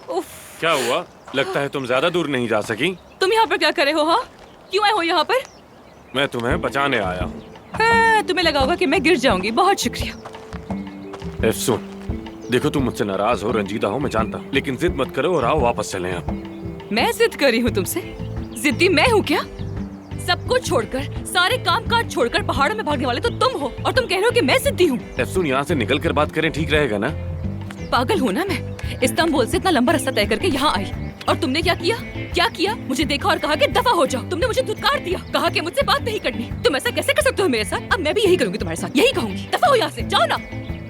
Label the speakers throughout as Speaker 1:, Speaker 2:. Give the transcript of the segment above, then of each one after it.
Speaker 1: उफ।
Speaker 2: क्या हुआ? लगता है तुम ज्यादा दूर नहीं जा सकी।
Speaker 1: तुम यहाँ पर क्या करे हो? हाँ, क्यों आए हो यहाँ पर?
Speaker 2: मैं तुम्हें बचाने आया हूँ।
Speaker 1: तुम्हें लगा होगा कि मैं गिर जाऊंगी। बहुत शुक्रिया।
Speaker 2: एफसून, देखो तुम मुझसे नाराज हो, रंजीदा हो, मैं जानता हूँ, लेकिन जिद मत करो और आओ वापस चलें अब।
Speaker 1: मैं जिद करी हूँ तुमसे? जिद्दी मैं हूँ क्या? सब कुछ छोड़कर, सारे काम काज छोड़कर पहाड़ों में भागने वाले तो तुम हो, और तुम कह रहे हो कि मैं जिद्दी हूँ।
Speaker 2: एफसून, यहाँ से निकल कर बात करें, ठीक रहेगा ना?
Speaker 1: पागल हूँ ना मैं? इस्तांबुल से इतना लंबा रास्ता तय करके यहाँ आई, और तुमने क्या किया? क्या किया? मुझे देखा और कहा कि दफा हो जाओ। तुमने मुझे धुतकार दिया, कहा कि मुझसे बात नहीं करनी। तुम ऐसा कैसे कर सकते हो मेरे साथ? अब मैं भी यही करूंगी तुम्हारे साथ, यही कहूंगी। दफा हो यहाँ से, जाओ ना।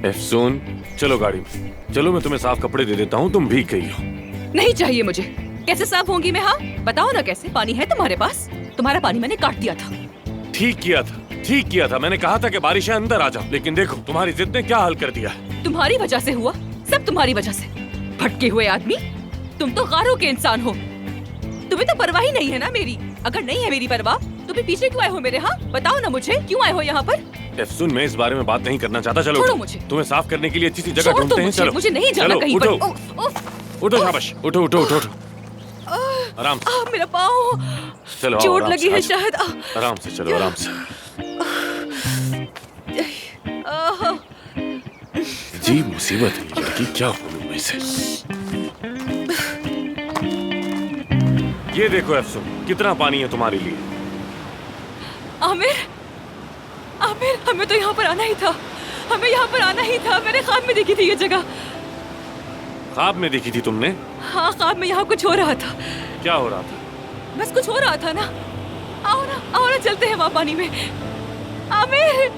Speaker 2: एफसून, चलो गाड़ी में, चलो मैं तुम्हें साफ कपड़े दे देता हूँ, तुम भीग गई हो।
Speaker 1: नहीं चाहिए मुझे। कैसे साफ होंगी मैं? हाँ बताओ ना कैसे? पानी है तुम्हारे पास? तुम्हारा पानी मैंने काट दिया था।
Speaker 2: ठीक किया था, ठीक किया था। मैंने कहा था कि बारिश है, अंदर आ जाओ, लेकिन देखो तुम्हारी जिद ने क्या हाल कर दिया है।
Speaker 1: तुम्हारी वजह से हुआ, सब तुम्हारी वजह से। भटके हुए आदमी, तुम तो गारों के इंसान हो। तुम्हें तो परवाह ही नहीं है ना मेरी। अगर नहीं है मेरी परवाह तो भी पीछे क्यों आए हो मेरे? हाँ बताओ ना मुझे, क्यों आए हो यहाँ पर?
Speaker 2: एफसून, मैं इस बारे में बात नहीं करना चाहता। चलो
Speaker 1: छोड़ो मुझे।
Speaker 2: तुम्हें साफ करने के लिए अच्छी सी जगह ढूंढते हैं। चलो
Speaker 1: मुझे नहीं जाना कहीं पर।
Speaker 2: उठो शाबाश, उठो उठो उठो उठो, आराम से।
Speaker 1: मेरा पाँव,
Speaker 2: चलो
Speaker 1: चोट लगी है शायद।
Speaker 2: आराम से चलो, आराम से। जी मुसीबत है ये लड़की, क्या बोलूं मैं इसे। ये देखो एफसून, कितना पानी है तुम्हारे लिए।
Speaker 1: आमिर, आमिर, हमें तो यहाँ पर आना ही था। हमें यहाँ पर आना ही था। मैंने ख्वाब में देखी थी ये जगह।
Speaker 2: ख्वाब में देखी थी तुमने?
Speaker 1: हाँ, ख्वाब में यहाँ कुछ हो रहा था।
Speaker 2: क्या हो रहा था?
Speaker 1: बस कुछ हो रहा था ना। आओ ना, चलते हैं वहाँ पानी में। आमिर,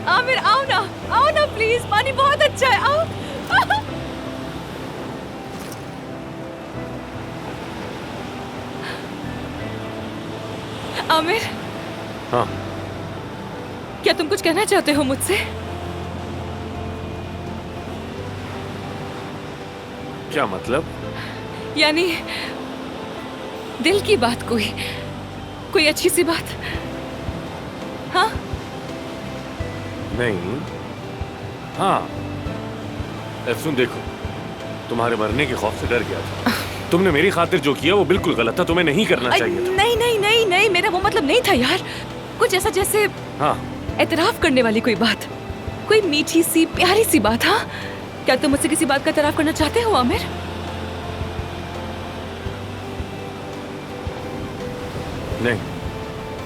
Speaker 1: आमिर, आओ ना प्लीज। पानी बहुत अच्छा है, आओ। आमिर।
Speaker 2: हाँ।
Speaker 1: क्या तुम कुछ कहना चाहते हो मुझसे?
Speaker 2: क्या मतलब?
Speaker 1: यानी दिल की बात, कोई अच्छी सी बात? हाँ?
Speaker 2: नहीं। हाँ एफसून, देखो तुम्हारे मरने के खौफ से डर गया था। तुमने मेरी खातिर जो किया वो बिल्कुल गलत था, तुम्हें नहीं करना चाहिए था।
Speaker 1: नहीं, मेरा वो मतलब नहीं था यार। कुछ ऐसा जैसे
Speaker 2: हाँ,
Speaker 1: एतराफ करने वाली कोई बात, कोई मीठी सी प्यारी सी बात। हाँ, क्या तुम मुझसे किसी बात का एतराफ करना चाहते हो आमिर?
Speaker 2: नहीं।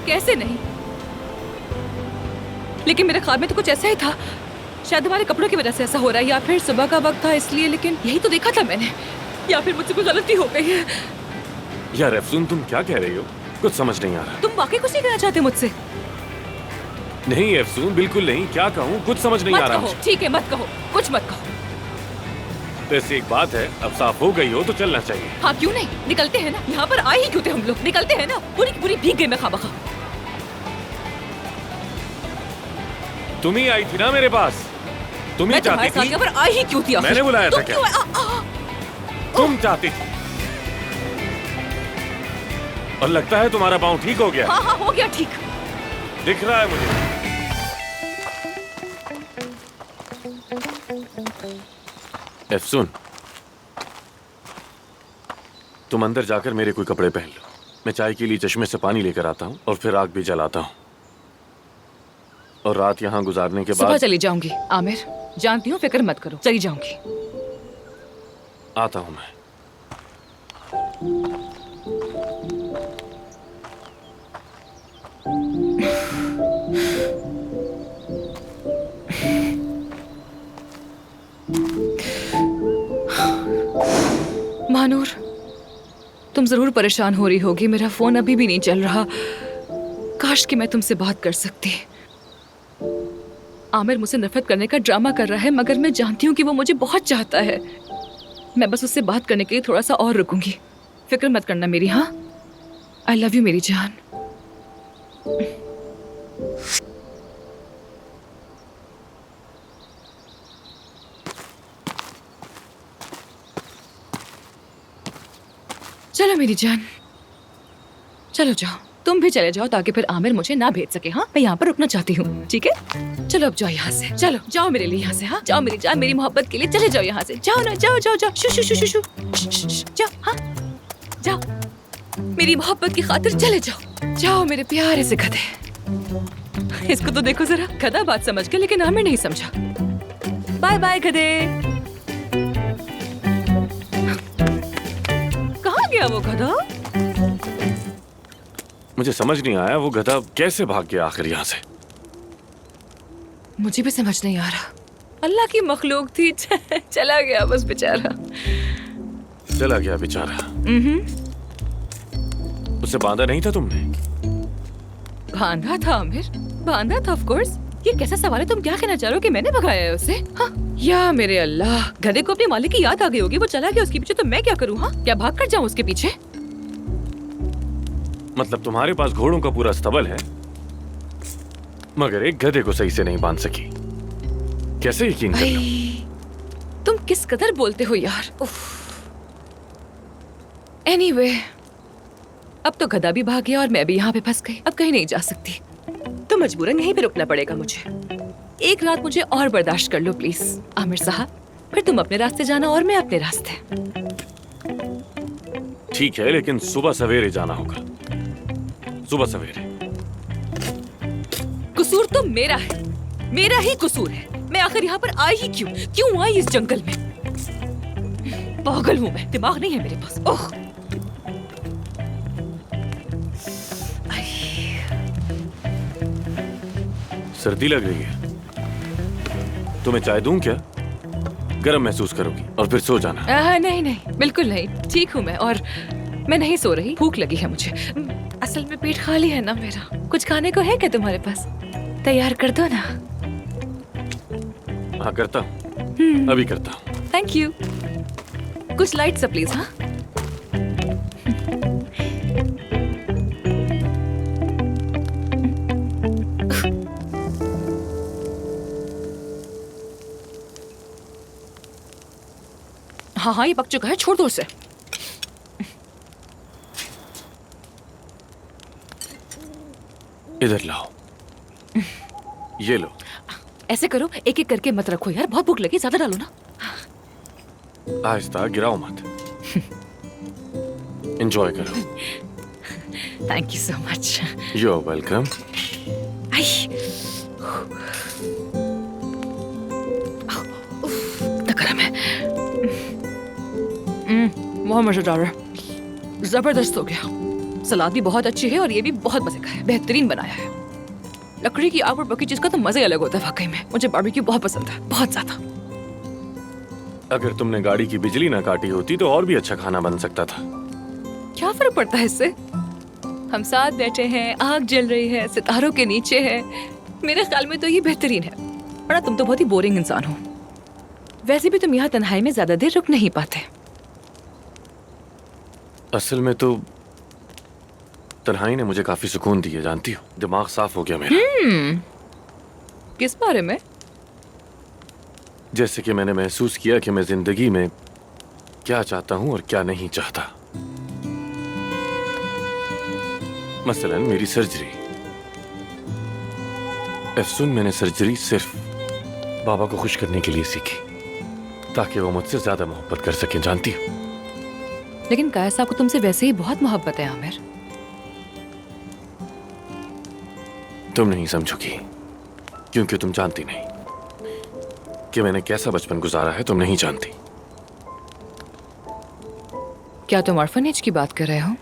Speaker 1: कैसे नहीं? लेकिन मेरे ख्वाब में तो कुछ ऐसा ही था। शायद तुम्हारे कपड़ों की वजह से ऐसा हो रहा है, या फिर सुबह का वक्त था इसलिए, लेकिन यही तो देखा था मैंने। या फिर मुझसे कोई गलती हो गई है।
Speaker 2: यार एफसून, तुम क्या कह रही हो? कुछ समझ नहीं आ रहा।
Speaker 1: तुम वाकई कुछ नहीं कहना चाहते मुझसे?
Speaker 2: नहीं एफसून, बिल्कुल नहीं। क्या कहूँ, कुछ समझ नहीं आ रहा।
Speaker 1: मत कहो, ठीक है, मत कहो, कुछ मत कहो।
Speaker 2: तो ऐसी एक बात है, अब साफ हो गई हो तो चलना चाहिए।
Speaker 1: हाँ क्यों नहीं, निकलते हैं ना। यहाँ पर आए ही क्यों थे हम लोग? निकलते हैं ना। पूरी की पूरी भीग गई मैं खामखा।
Speaker 2: तुम ही आई थी ना मेरे पास, तुम ही चाहती थी।
Speaker 1: यहाँ पर आई ही क्यों थी?
Speaker 2: मैंने बुलाया था क्या? तुम चाहती थी। और लगता है तुम्हारा पाँव ठीक हो गया।
Speaker 1: हाँ, हो गया ठीक।
Speaker 2: दिख रहा है मुझे। एफसून, तुम अंदर जाकर मेरे कोई कपड़े पहन लो। मैं चाय के लिए चश्मे से पानी लेकर आता हूँ और फिर आग भी जलाता हूँ। और रात यहाँ गुजारने के बाद
Speaker 1: सुबह चली जाऊंगी आमिर, जानती हूँ, फिक्र मत करो, चली जाऊंगी।
Speaker 2: आता हूँ मैं।
Speaker 1: महानूर, तुम जरूर परेशान हो रही होगी। मेरा फोन अभी भी नहीं चल रहा। काश कि मैं तुमसे बात कर सकती। आमिर मुझसे नफरत करने का ड्रामा कर रहा है, मगर मैं जानती हूँ कि वो मुझे बहुत चाहता है। मैं बस उससे बात करने के लिए थोड़ा सा और रुकूंगी। फिक्र मत करना मेरी। हाँ, आई लव यू मेरी जान। चलो मेरी जान, चलो जाओ। तुम भी चले जाओ ताकि फिर आमिर मुझे ना भेज सके। हाँ, मैं यहाँ पर रुकना चाहती हूँ, ठीक है? चलो अब जाओ यहाँ से, चलो जाओ मेरे लिए यहाँ से। हाँ जाओ मेरी जान, मेरी मोहब्बत के लिए चले जाओ यहाँ से। जाओ ना, जाओ जाओ जाओ, शू शू शू शू शू, जाओ। हाँ जाओ, मेरी मोहब्बत की खातिर चले जाओ। जाओ मेरे प्यारे से गधे। इसको तो देखो जरा, गधा बात समझ गया लेकिन आमिर नहीं समझा। बाय बाय गधे। कहाँ गया वो गधा?
Speaker 2: मुझे समझ नहीं आया वो गधा कैसे भाग गया आखिर यहाँ से।
Speaker 1: मुझे भी समझ नहीं आ रहा। अल्लाह की मखलूक थी, चला गया बस बेचारा।
Speaker 2: चला गया बेचारा। उसे बांधा नहीं था तुमने?
Speaker 1: बांधा था आमिर, बांधा था ऑफ कोर्स। ये कैसा सवाल है? तुम क्या कहना चाह रहे हो कि मैंने भगाया है उसे? हाँ? या मेरे अल्लाह, गधे को अपने मालिक की याद आ गई होगी, वो चला गया उसके पीछे, तो मैं क्या करूँ? हाँ, क्या भाग कर जाऊँ उसके पीछे?
Speaker 2: मतलब तुम्हारे पास घोड़ों का पूरा स्तबल है मगर एक गधे को सही से नहीं बांध सकी। कैसे यकीन कर लो?
Speaker 1: तुम किस कदर बोलते हो यार। एनीवे, अब तो गधा भी भाग गया और मैं भी यहाँ पे फंस गई। अब कहीं नहीं जा सकती, तो मजबूरन यहीं पे रुकना पड़ेगा मुझे। एक रात मुझे और बर्दाश्त कर लो प्लीज आमिर साहब, फिर तुम अपने रास्ते जाना और मैं अपने रास्ते।
Speaker 2: ठीक है, लेकिन सुबह सवेरे जाना होगा, सुबह सवेरे।
Speaker 1: कसूर तो मेरा है, मेरा ही कसूर है। मैं आखिर यहाँ पर आई ही क्यों आई इस जंगल में? पागल हूँ मैं, दिमाग नहीं है मेरे पास। ओह,
Speaker 2: सर्दी लग रही है, तुम्हें चाय दूं क्या? गर्म महसूस करोगी और फिर सो जाना।
Speaker 1: नहीं नहीं, बिल्कुल नहीं, ठीक हूँ मैं। और मैं नहीं सो रही, भूख लगी है मुझे। असल में पेट खाली है ना मेरा। कुछ खाने को है क्या तुम्हारे पास? तैयार कर दो ना।
Speaker 2: हाँ करता हूँ, अभी करता हूँ।
Speaker 1: Thank you. कुछ लाइट सा प्लीज। हाँ हाँ हाँ, ये पक चुका है, छोड़ दो उसे।
Speaker 2: इधर लाओ, ये लो।
Speaker 1: ऐसे करो, एक एक करके मत रखो यार, बहुत भूख लगी, ज्यादा डालो ना।
Speaker 2: आहिस्ता, गिराओ मत। एंजॉय करो।
Speaker 1: Thank you so much.
Speaker 2: You are welcome.
Speaker 1: गर्म है। बहुत मजेदार है, जबरदस्त हो गया। सलाद भी बहुत अच्छी है और ये भी बहुत मजे का है, बेहतरीन बनाया है। लकड़ी की आग पर पकी चीज का तो मजा ही अलग होता है वाकई में। मुझे बारबेक्यू बहुत पसंद है, बहुत ज्यादा।
Speaker 2: अगर तुमने गाड़ी की बिजली ना काटी होती तो और भी अच्छा खाना बन सकता था।
Speaker 1: क्या फर्क पड़ता है इससे? हम साथ बैठे हैं, आग जल रही है, सितारों के नीचे है। मेरे ख्याल में तो ये बेहतरीन है। बड़ा तुम तो बहुत ही बोरिंग इंसान हो। वैसे भी तुम यहाँ तन्हाई में ज्यादा देर रुक नहीं पाते।
Speaker 2: असल में तो तन्हाई ने मुझे काफी सुकून दिया, जानती हो। दिमाग साफ हो गया मेरा।
Speaker 1: किस बारे में?
Speaker 2: जैसे कि मैंने महसूस किया कि मैं जिंदगी में क्या चाहता हूं और क्या नहीं चाहता। मसलन मेरी सर्जरी। अफसुन मैंने सर्जरी सिर्फ बाबा को खुश करने के लिए सीखी ताकि वो मुझसे ज्यादा मोहब्बत कर सकें, जानती हो।
Speaker 1: लेकिन काया साहब को तुमसे वैसे ही बहुत मोहब्बत है आमिर।
Speaker 2: तुम नहीं समझोगी क्योंकि तुम जानती नहीं कि मैंने कैसा बचपन गुजारा है। तुम नहीं जानती।
Speaker 1: क्या तुम ऑर्फनेज की बात कर रहे हो?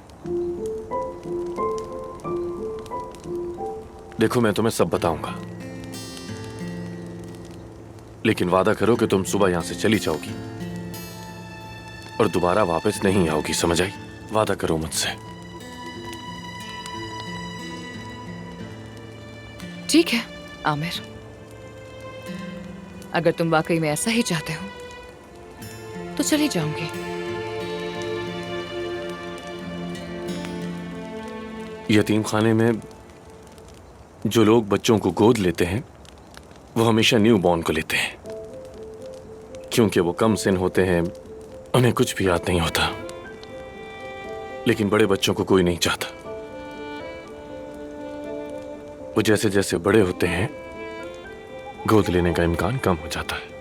Speaker 2: देखो, मैं तुम्हें सब बताऊंगा, लेकिन वादा करो कि तुम सुबह यहां से चली जाओगी और दोबारा वापस नहीं आओगी, समझ आई? वादा करो मुझसे।
Speaker 1: ठीक है आमिर, अगर तुम वाकई में ऐसा ही चाहते हो तो चली जाऊंगी।
Speaker 2: यतीम खाने में जो लोग बच्चों को गोद लेते हैं वो हमेशा न्यू बॉर्न को लेते हैं, क्योंकि वो कम सिन होते हैं, उन्हें कुछ भी याद नहीं होता। लेकिन बड़े बच्चों को कोई नहीं चाहता। वो जैसे जैसे बड़े होते हैं गोद लेने का इम्कान कम हो जाता है,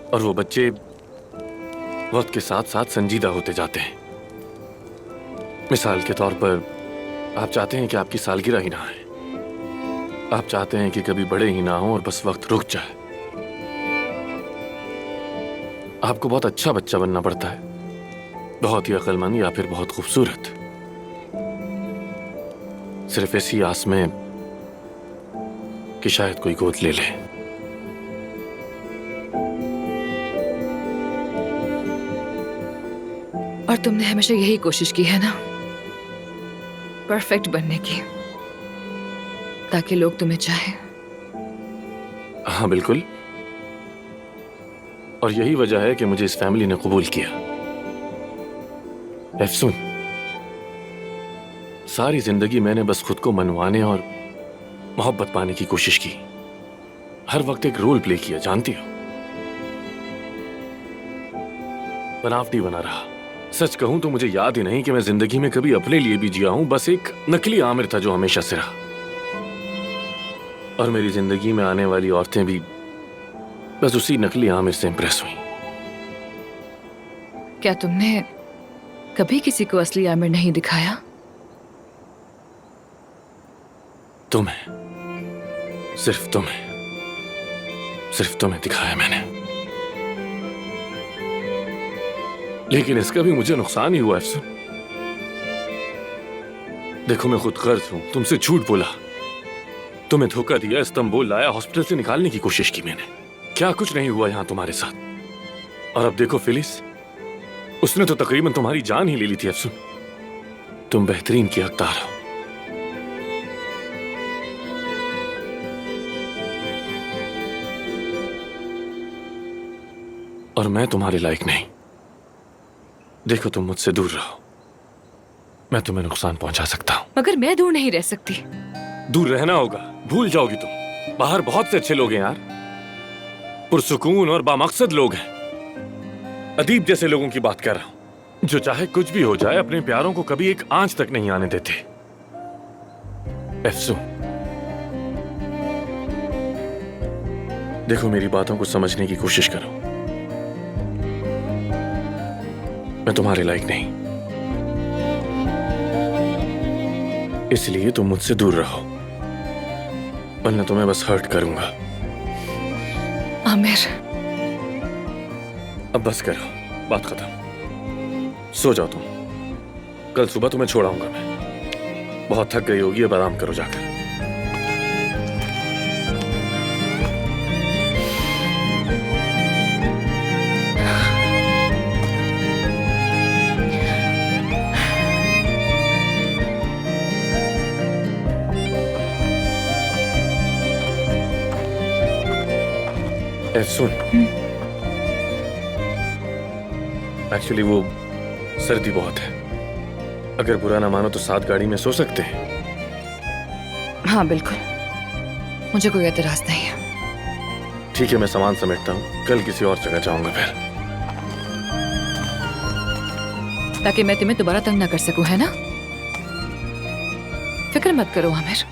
Speaker 2: और वो बच्चे वक्त के साथ साथ संजीदा होते जाते हैं। मिसाल के तौर पर आप चाहते हैं कि आपकी सालगिरह ही ना आए, आप चाहते हैं कि कभी बड़े ही ना हो और बस वक्त रुक जाए। आपको बहुत अच्छा बच्चा बनना पड़ता है, बहुत ही अक्लमंद या फिर बहुत खूबसूरत, सिर्फ ऐसी आस में कि शायद कोई गोद ले ले।
Speaker 1: और तुमने हमेशा यही कोशिश की है ना, परफेक्ट बनने की, ताकि लोग तुम्हें चाहें।
Speaker 2: हाँ बिल्कुल, और यही वजह है कि मुझे इस फैमिली ने कबूल किया। एफसून, सारी जिंदगी मैंने बस खुद को मनवाने और मोहब्बत पाने की कोशिश की, हर वक्त एक रोल प्ले किया, जानती हो, बनावटी बना रहा। सच कहूं तो मुझे याद ही नहीं कि मैं जिंदगी में कभी अपने लिए भी जिया हूं, बस एक नकली आमिर था जो हमेशा से रहा। और मेरी जिंदगी में आने वाली औरतें भी बस उसी नकली आमिर से इंप्रेस हुई।
Speaker 1: क्या तुमने कभी किसी को असली आमिर नहीं दिखाया?
Speaker 2: तुम्हें, सिर्फ तुम्हें दिखाया मैंने, लेकिन इसका भी मुझे नुकसान ही हुआ अफसर। देखो मैं खुद गर्ज हूं, तुमसे झूठ बोला, तुम्हें धोखा दिया, इस्तांबुल लाया, हॉस्पिटल से निकालने की कोशिश की मैंने, क्या कुछ नहीं हुआ यहां तुम्हारे साथ। और अब देखो फिलिस, उसने तो तकरीबन तुम्हारी जान ही ले ली थी अफसर। तुम बेहतरीन की हकदार हो, और मैं तुम्हारे लायक नहीं। देखो तुम मुझसे दूर रहो, मैं तुम्हें नुकसान पहुंचा सकता हूं।
Speaker 1: मगर मैं दूर नहीं रह सकती।
Speaker 2: दूर रहना होगा, भूल जाओगी तुम। बाहर बहुत से अच्छे लोग हैं यार, पुरसुकून और बामकसद लोग हैं। अदीब जैसे लोगों की बात कर रहा हूं, जो चाहे कुछ भी हो जाए अपने प्यारों को कभी एक आंच तक नहीं आने देते। एफसू, देखो मेरी बातों को समझने की कोशिश करो, मैं तुम्हारे लायक नहीं, इसलिए तुम मुझसे दूर रहो, वरना तुम्हें बस हर्ट करूंगा।
Speaker 1: आमिर,
Speaker 2: अब बस करो, बात खत्म, सो जाओ तुम। कल सुबह तुम्हें छोड़ाऊंगा मैं, बहुत थक गई होगी, अब आराम करो जाकर। सुन, एक्चुअली वो सर्दी बहुत है, अगर बुरा ना मानो तो साथ गाड़ी में सो सकते हैं।
Speaker 1: हाँ बिल्कुल, मुझे कोई एतराज नहीं है।
Speaker 2: ठीक है, मैं सामान समेटता हूँ, कल किसी और जगह जाऊंगा फिर,
Speaker 1: ताकि मैं तुम्हें दोबारा तंग ना कर सकूं, है ना? फिक्र मत करो आमिर,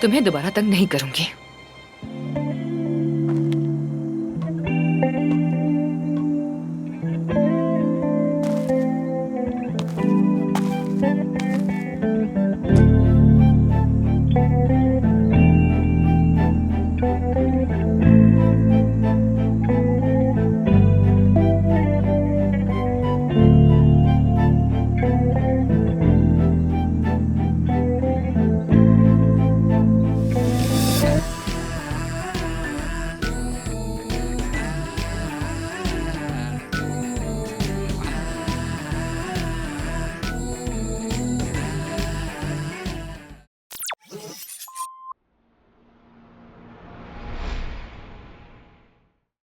Speaker 1: तुम्हें दोबारा तंग नहीं करूंगी।